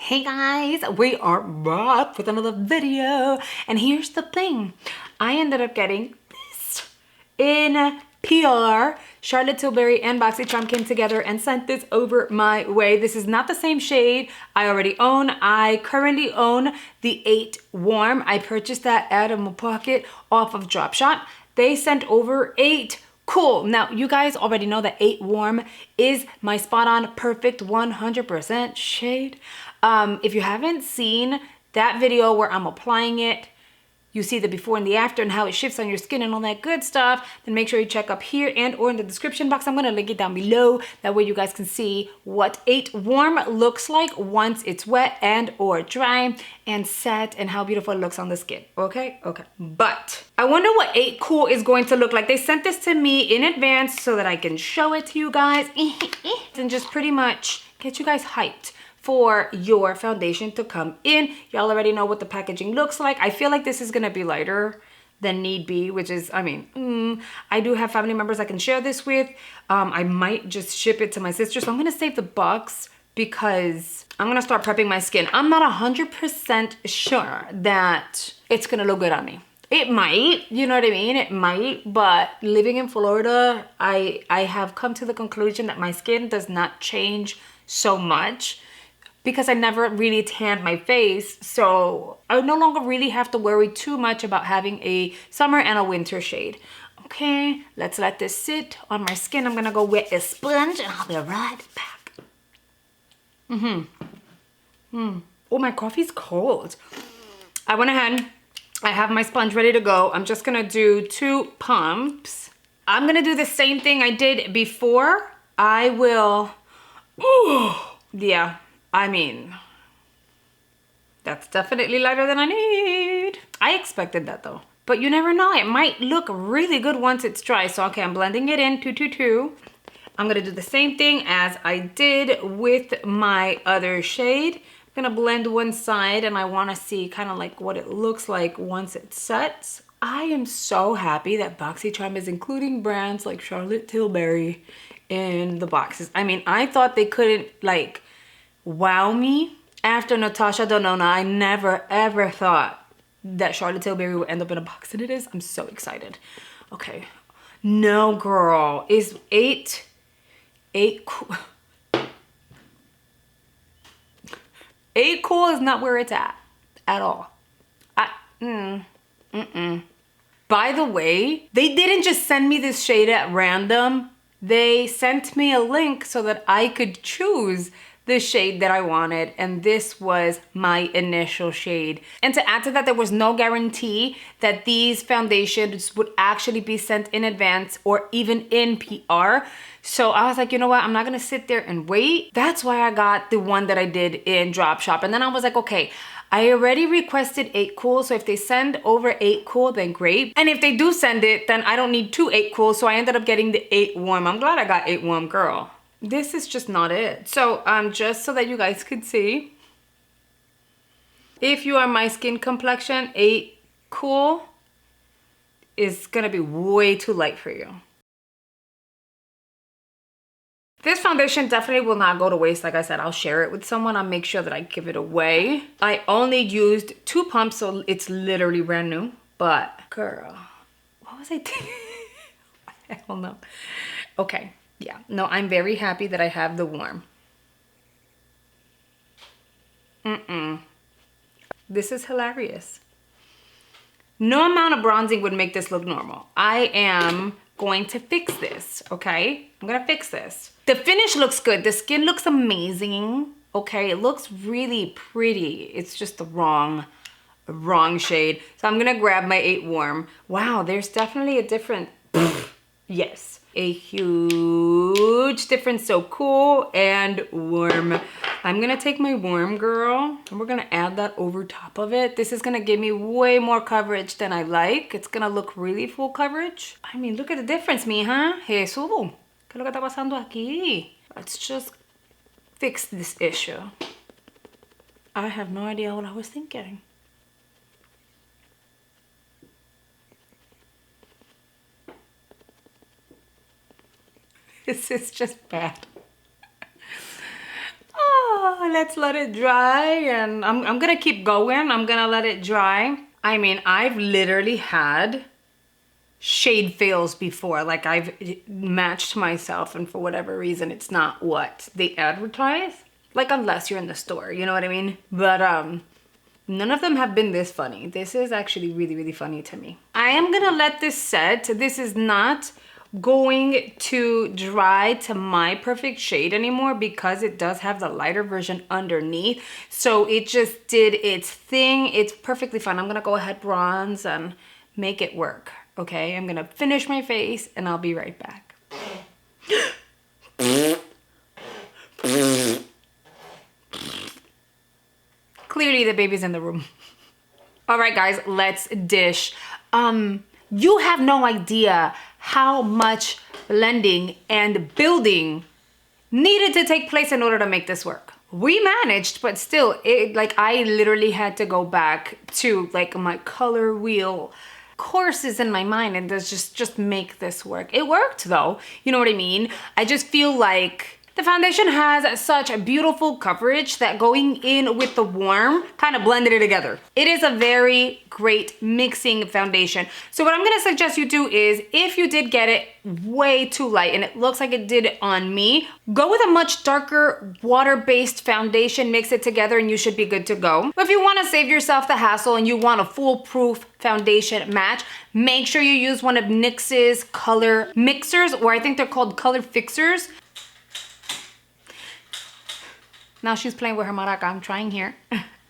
Hey guys, we are back with another video, and here's the thing. I ended up getting this in PR. Charlotte Tilbury and boxycharm came together and sent this over my way. This is not the same shade I already own. I currently own the 8 Warm. I purchased that out of my pocket off of Drop Shop. They sent over 8 Cool. Now, you guys already know that 8 Warm is my spot on perfect 100% shade. If you haven't seen that video where I'm applying it, you see the before and the after and how it shifts on your skin and all that good stuff, then make sure you check up here and or in the description box. I'm going to link it down below. That way you guys can see what 8 Warm looks like once it's wet and or dry and set, and how beautiful it looks on the skin. Okay. But I wonder what 8 Cool is going to look like. They sent this to me in advance so that I can show it to you guys and just pretty much get you guys hyped for your foundation to come in. Y'all already know what the packaging looks like. I feel like this is gonna be lighter than need be, which is, I mean, I do have family members I can share this with. I might just ship it to my sister. So I'm gonna save the bucks because I'm gonna start prepping my skin. I'm not 100% sure that it's gonna look good on me. It might, you know what I mean? It might, but living in Florida, I have come to the conclusion that my skin does not change so much, because I never really tanned my face, so I no longer really have to worry too much about having a summer and a winter shade. Okay, let's let this sit on my skin. I'm gonna go wet a sponge and I'll be right back. Oh, my coffee's cold. I went ahead, I have my sponge ready to go. I'm just gonna do 2 pumps. I'm gonna do the same thing I did before. I will, yeah. I mean, that's definitely lighter than I need. I expected that though, but you never know. It might look really good once it's dry. So, okay, I'm blending it in, 222. I'm gonna do the same thing as I did with my other shade. I'm gonna blend one side and I wanna see kind of like what it looks like once it sets. I am so happy that boxycharm is including brands like Charlotte Tilbury in the boxes. I mean, I thought they couldn't like wow me after Natasha Denona. I never ever thought that Charlotte Tilbury would end up in a box, and it is. I'm so excited. Okay, no girl, is 8 Cool. 8 Cool is not where it's at all. By the way, they didn't just send me this shade at random. They sent me a link so that I could choose the shade that I wanted, and this was my initial shade. And to add to that, there was no guarantee that these foundations would actually be sent in advance or even in PR. So I was like, you know what, I'm not gonna sit there and wait. That's why I got the one that I did in Drop Shop. And then I was like, okay, I already requested 8 Cool, so if they send over 8 Cool, then great. And if they do send it, then I don't need 2 8 Cool, so I ended up getting the 8 Warm. I'm glad I got 8 Warm, girl. This is just not it. So just so that you guys could see, if you are my skin complexion, 8 Cool is gonna be way too light for you. This foundation definitely will not go to waste. Like I said, I'll share it with someone. I'll make sure that I give it away. I only used 2 pumps, so it's literally brand new. But girl, what was I thinking? I don't know. Okay. Yeah, no, I'm very happy that I have the Warm. This is hilarious. No amount of bronzing would make this look normal. I am going to fix this, okay? I'm gonna fix this. The finish looks good. The skin looks amazing, okay? It looks really pretty. It's just the wrong shade. So I'm gonna grab my 8 Warm. Wow, there's definitely a different, yes. A huge difference. So Cool and Warm. I'm gonna take my Warm, girl, and we're gonna add that over top of it. This is gonna give me way more coverage than I like. It's gonna look really full coverage. I mean, look at the difference, mija. Jesus, ¿qué es lo que está pasando aquí? Let's just fix this issue. I have no idea what I was thinking. This is just bad. Oh, let's let it dry. And I'm gonna keep going. I'm gonna let it dry. I mean, I've literally had shade fails before. Like, I've matched myself and for whatever reason, it's not what they advertise. Like, unless you're in the store, you know what I mean? But none of them have been this funny. This is actually really, really funny to me. I am gonna let this set. This is not going to dry to my perfect shade anymore because it does have the lighter version underneath. So it just did its thing. It's perfectly fine. I'm gonna go ahead, bronze, and make it work. Okay, I'm gonna finish my face and I'll be right back. Clearly the baby's in the room. All right, guys, let's dish. You have no idea how much blending and building needed to take place in order to make this work. We managed, but still, I literally had to go back to like my color wheel courses in my mind and just make this work. It worked though, you know what I mean? I just feel like the foundation has such a beautiful coverage that going in with the warm kind of blended it together. It is a very great mixing foundation. So what I'm gonna suggest you do is, if you did get it way too light, and it looks like it did on me, go with a much darker water-based foundation, mix it together, and you should be good to go. But if you wanna save yourself the hassle and you want a foolproof foundation match, make sure you use one of NYX's color mixers, or I think they're called color fixers. Now she's playing with her maraca. I'm trying here.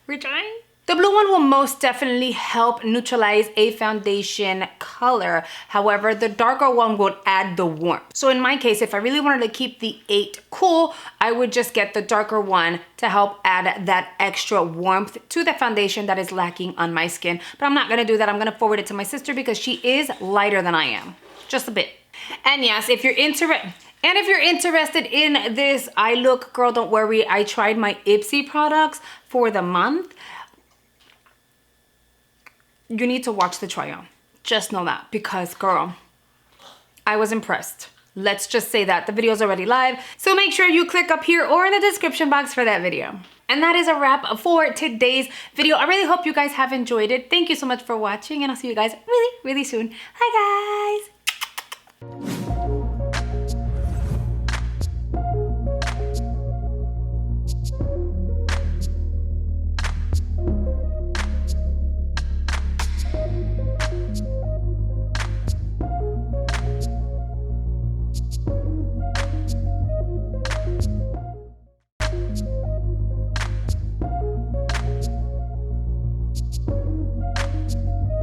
We're trying. The blue one will most definitely help neutralize a foundation color. However, the darker one would add the warmth. So in my case, if I really wanted to keep the 8 cool, I would just get the darker one to help add that extra warmth to the foundation that is lacking on my skin. But I'm not gonna do that. I'm gonna forward it to my sister because she is lighter than I am. Just a bit. And yes, if you're interested in this eye look, girl, don't worry. I tried my Ipsy products for the month. You need to watch the try on. Just know that, because girl, I was impressed. Let's just say that. The video's already live, so make sure you click up here or in the description box for that video. And that is a wrap for today's video. I really hope you guys have enjoyed it. Thank you so much for watching, and I'll see you guys really, really soon. Bye, guys.